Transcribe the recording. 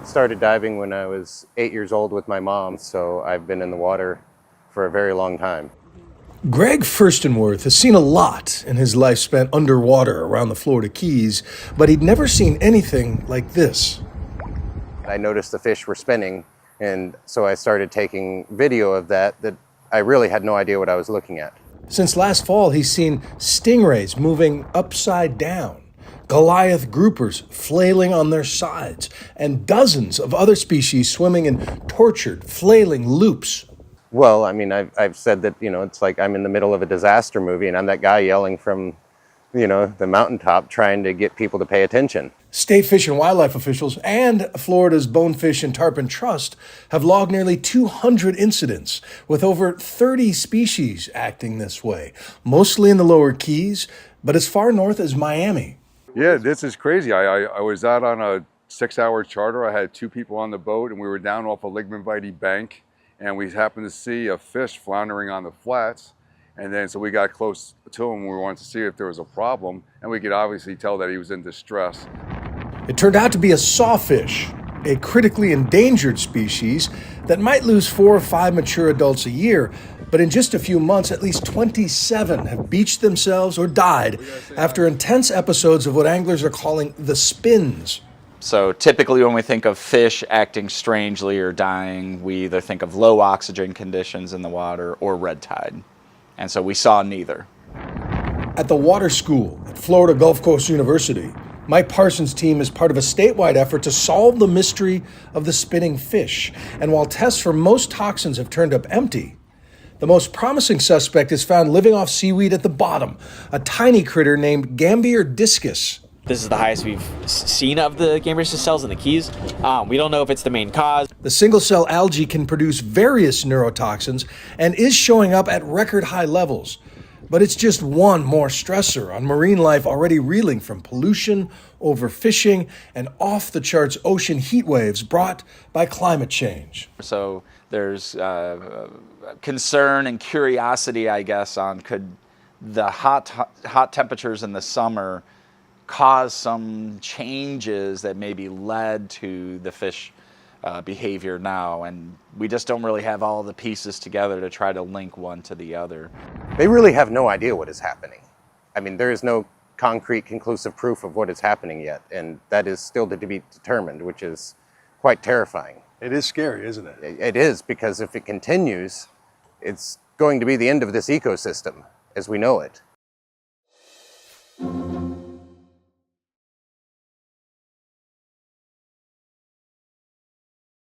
Started diving when I was 8 years old with my mom, so I've been in the water for a very long time. Greg Furstenworth has seen a lot in his life spent underwater around the Florida Keys, but he'd never seen anything like this. I noticed the fish were spinning, and so I started taking video of that I really had no idea what I was looking at. Since last fall, he's seen stingrays moving upside down, Goliath groupers flailing on their sides, and dozens of other species swimming in tortured, flailing loops. Well, I mean, I've said that, it's like I'm in the middle of a disaster movie and I'm that guy yelling from, the mountaintop trying to get people to pay attention. State Fish and Wildlife officials and Florida's Bonefish and Tarpon Trust have logged nearly 200 incidents, with over 30 species acting this way, mostly in the lower Keys, but as far north as Miami. Yeah, this is crazy. I was out on a 6-hour charter. I had 2 people on the boat, and we were down off a Ligman bank, and we happened to see a fish floundering on the flats. And then so we got close to him. We wanted to see if there was a problem, and we could obviously tell that he was in distress. It turned out to be a sawfish, a critically endangered species that might lose 4 or 5 mature adults a year. But in just a few months, at least 27 have beached themselves or died after intense episodes of what anglers are calling the spins. So typically when we think of fish acting strangely or dying, we either think of low oxygen conditions in the water or red tide. And so we saw neither. At the water school at Florida Gulf Coast University, Mike Parsons' team is part of a statewide effort to solve the mystery of the spinning fish. And while tests for most toxins have turned up empty, the most promising suspect is found living off seaweed at the bottom, a tiny critter named Gambier discus. This is the highest we've seen of the Gambier discus cells in the Keys. We don't know if it's the main cause. The single-cell algae can produce various neurotoxins and is showing up at record high levels. But it's just one more stressor on marine life already reeling from pollution, overfishing, and off-the-charts ocean heat waves brought by climate change. So there's concern and curiosity, I guess, on could the hot temperatures in the summer cause some changes that maybe led to the fish behavior now, and we just don't really have all the pieces together to try to link one to the other. They really have no idea what is happening. I mean, there is no concrete, conclusive proof of what is happening yet, and that is still to be determined, which is quite terrifying. It is scary, isn't it? It is, because if it continues, it's going to be the end of this ecosystem as we know it.